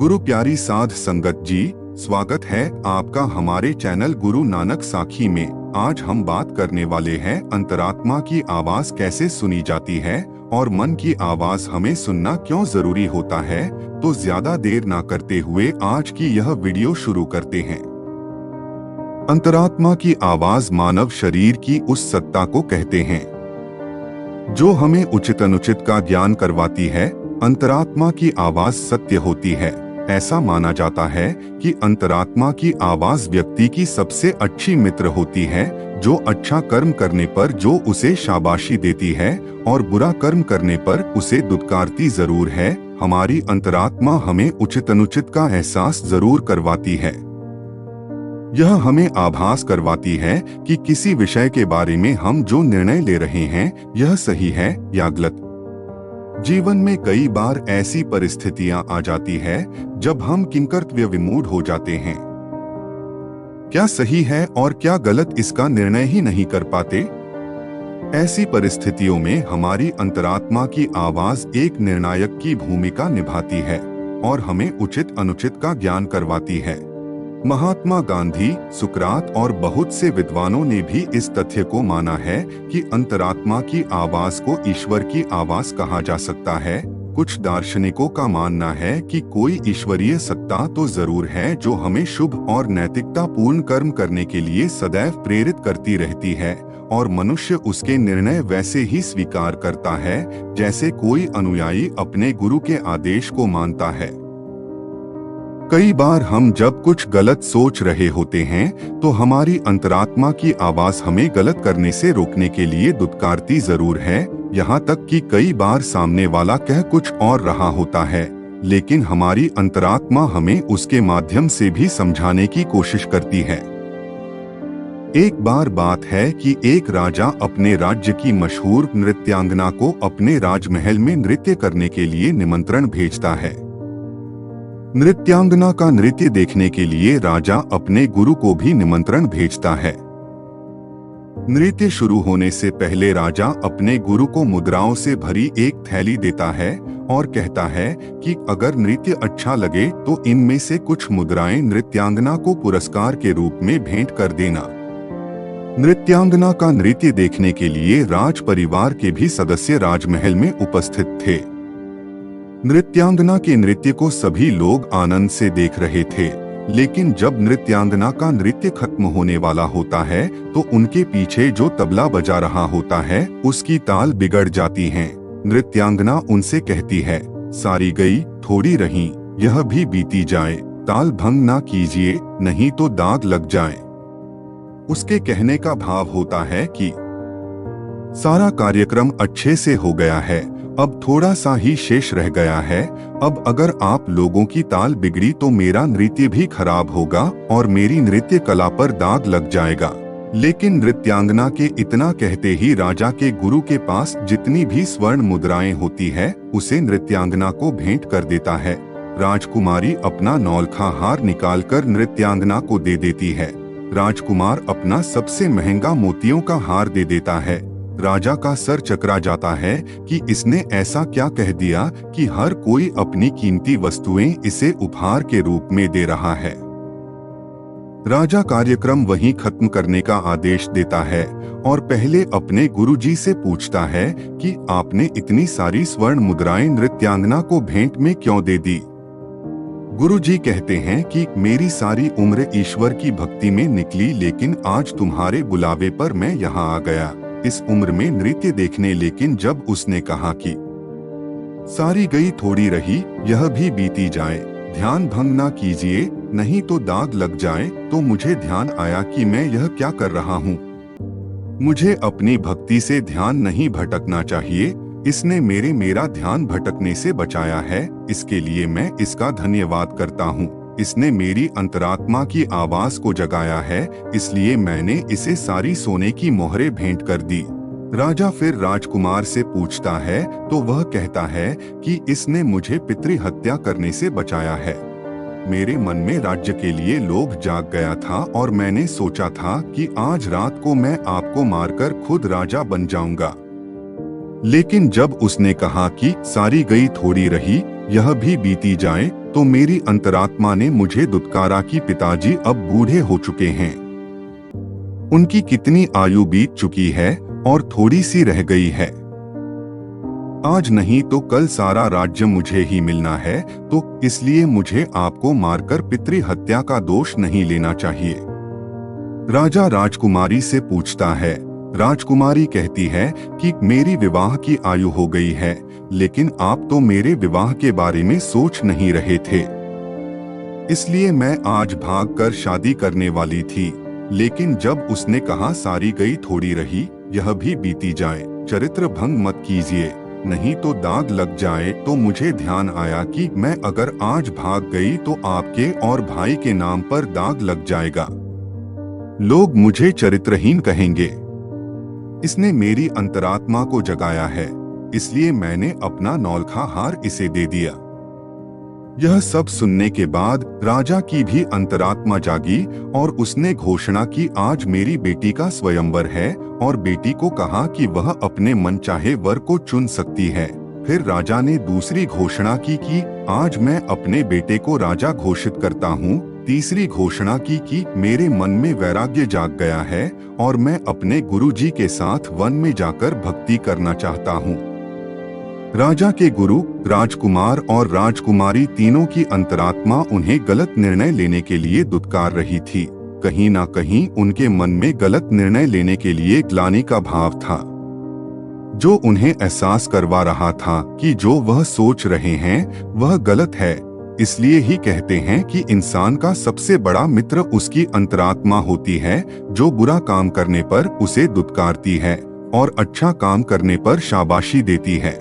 गुरु प्यारी साध संगत जी, स्वागत है आपका हमारे चैनल गुरु नानक साखी में। आज हम बात करने वाले हैं अंतरात्मा की आवाज कैसे सुनी जाती है और मन की आवाज हमें सुनना क्यों जरूरी होता है। तो ज्यादा देर ना करते हुए आज की यह वीडियो शुरू करते हैं। अंतरात्मा की आवाज मानव शरीर की उस सत्ता को कहते हैं जो हमें उचित अनुचित का ज्ञान करवाती है। अंतरात्मा की आवाज सत्य होती है। ऐसा माना जाता है कि अंतरात्मा की आवाज व्यक्ति की सबसे अच्छी मित्र होती है, जो अच्छा कर्म करने पर जो उसे शाबाशी देती है और बुरा कर्म करने पर उसे दुत्कारती जरूर है। हमारी अंतरात्मा हमें उचित अनुचित का एहसास जरूर करवाती है। यह हमें आभास करवाती है कि किसी विषय के बारे में हम जो निर्णय ले रहे हैं यह सही है या गलत। जीवन में कई बार ऐसी परिस्थितियां आ जाती है जब हम किंकर्तव्य विमूढ़ हो जाते हैं। क्या सही है और क्या गलत इसका निर्णय ही नहीं कर पाते। ऐसी परिस्थितियों में हमारी अंतरात्मा की आवाज एक निर्णायक की भूमिका निभाती है और हमें उचित अनुचित का ज्ञान करवाती है। महात्मा गांधी, सुकरात और बहुत से विद्वानों ने भी इस तथ्य को माना है कि अंतरात्मा की आवाज को ईश्वर की आवाज कहा जा सकता है। कुछ दार्शनिकों का मानना है कि कोई ईश्वरीय सत्ता तो जरूर है जो हमें शुभ और नैतिकता पूर्ण कर्म करने के लिए सदैव प्रेरित करती रहती है और मनुष्य उसके निर्णय वैसे ही स्वीकार करता है जैसे कोई अनुयायी अपने गुरु के आदेश को मानता है। कई बार हम जब कुछ गलत सोच रहे होते हैं तो हमारी अंतरात्मा की आवाज हमें गलत करने से रोकने के लिए दुत्कारती जरूर है। यहाँ तक कि कई बार सामने वाला कह कुछ और रहा होता है, लेकिन हमारी अंतरात्मा हमें उसके माध्यम से भी समझाने की कोशिश करती है। एक बार बात है कि एक राजा अपने राज्य की मशहूर नृत्यांगना को अपने राजमहल में नृत्य करने के लिए निमंत्रण भेजता है। नृत्यांगना का नृत्य देखने के लिए राजा अपने गुरु को भी निमंत्रण भेजता है। नृत्य शुरू होने से पहले राजा अपने गुरु को मुद्राओं से भरी एक थैली देता है और कहता है कि अगर नृत्य अच्छा लगे तो इनमें से कुछ मुद्राएं नृत्यांगना को पुरस्कार के रूप में भेंट कर देना। नृत्यांगना का नृत्य देखने के लिए राज परिवार के भी सदस्य राजमहल में उपस्थित थे। नृत्यांगना के नृत्य को सभी लोग आनंद से देख रहे थे, लेकिन जब नृत्यांगना का नृत्य खत्म होने वाला होता है तो उनके पीछे जो तबला बजा रहा होता है उसकी ताल बिगड़ जाती है। नृत्यांगना उनसे कहती है, सारी गई थोड़ी रही, यह भी बीती जाए, ताल भंग ना कीजिए नहीं तो दाग लग जाए। उसके कहने का भाव होता है कि सारा कार्यक्रम अच्छे से हो गया है, अब थोड़ा सा ही शेष रह गया है। अब अगर आप लोगों की ताल बिगड़ी तो मेरा नृत्य भी खराब होगा और मेरी नृत्य कला पर दाग लग जाएगा। लेकिन नृत्यांगना के इतना कहते ही राजा के गुरु के पास जितनी भी स्वर्ण मुद्राएं होती है उसे नृत्यांगना को भेंट कर देता है। राजकुमारी अपना नौलखा हार निकालकर नृत्यांगना को दे देती है। राजकुमार अपना सबसे महंगा मोतियों का हार दे देता है। राजा का सर चकरा जाता है कि इसने ऐसा क्या कह दिया कि हर कोई अपनी कीमती वस्तुएं इसे उपहार के रूप में दे रहा है। राजा कार्यक्रम वहीं खत्म करने का आदेश देता है और पहले अपने गुरुजी से पूछता है कि आपने इतनी सारी स्वर्ण मुद्राएं नृत्यांगना को भेंट में क्यों दे दी। गुरुजी कहते हैं कि मेरी सारी उम्र ईश्वर की भक्ति में निकली, लेकिन आज तुम्हारे बुलावे पर मैं यहाँ आ गया इस उम्र में नृत्य देखने। लेकिन जब उसने कहा कि सारी गई थोड़ी रही, यह भी बीती जाए, ध्यान भंग ना कीजिए नहीं तो दाग लग जाए, तो मुझे ध्यान आया कि मैं यह क्या कर रहा हूँ। मुझे अपनी भक्ति से ध्यान नहीं भटकना चाहिए। इसने मेरा ध्यान भटकने से बचाया है, इसके लिए मैं इसका धन्यवाद करता हूँ। इसने मेरी अंतरात्मा की आवाज को जगाया है, इसलिए मैंने इसे सारी सोने की मोहरें भेंट कर दी। राजा फिर राजकुमार से पूछता है तो वह कहता है कि इसने मुझे पितृ हत्या करने से बचाया है। मेरे मन में राज्य के लिए लोभ जाग गया था और मैंने सोचा था कि आज रात को मैं आपको मारकर खुद राजा बन जाऊंगा। लेकिन जब उसने कहा कि सारी गई थोड़ी रही, यह भी बीती जाए, तो मेरी अंतरात्मा ने मुझे दुत्कारा कि पिताजी अब बूढ़े हो चुके हैं। उनकी कितनी आयु बीत चुकी है और थोड़ी सी रह गई है। आज नहीं तो कल सारा राज्य मुझे ही मिलना है, तो इसलिए मुझे आपको मारकर पितृ हत्या का दोष नहीं लेना चाहिए। राजा राजकुमारी से पूछता है। राजकुमारी कहती है कि मेरी विवाह की आयु हो गई है, लेकिन आप तो मेरे विवाह के बारे में सोच नहीं रहे थे, इसलिए मैं आज भागकर शादी करने वाली थी। लेकिन जब उसने कहा सारी गई थोड़ी रही, यह भी बीती जाए, चरित्र भंग मत कीजिए, नहीं तो दाग लग जाए। तो मुझे ध्यान आया कि मैं अगर आज भाग गई तो आपके और भाई के नाम पर दाग लग जाएगा, लोग मुझे चरित्रहीन कहेंगे। इसने मेरी अंतरात्मा को जगाया है, इसलिए मैंने अपना नौलखा हार इसे दे दिया। यह सब सुनने के बाद राजा की भी अंतरात्मा जागी और उसने घोषणा की आज मेरी बेटी का स्वयंवर है, और बेटी को कहा कि वह अपने मन चाहे वर को चुन सकती है। फिर राजा ने दूसरी घोषणा की कि आज मैं अपने बेटे को राजा घोषित करता हूँ। तीसरी घोषणा की कि मेरे मन में वैराग्य जाग गया है और मैं अपने गुरुजी के साथ वन में जाकर भक्ति करना चाहता हूँ। राजा के गुरु, राजकुमार और राजकुमारी तीनों की अंतरात्मा उन्हें गलत निर्णय लेने के लिए दुत्कार रही थी। कहीं ना कहीं उनके मन में गलत निर्णय लेने के लिए ग्लानि का भाव था, जो उन्हें एहसास करवा रहा था कि जो वह सोच रहे हैं वह गलत है। इसलिए ही कहते हैं कि इंसान का सबसे बड़ा मित्र उसकी अंतरात्मा होती है, जो बुरा काम करने पर उसे दुत्कारती है और अच्छा काम करने पर शाबाशी देती है।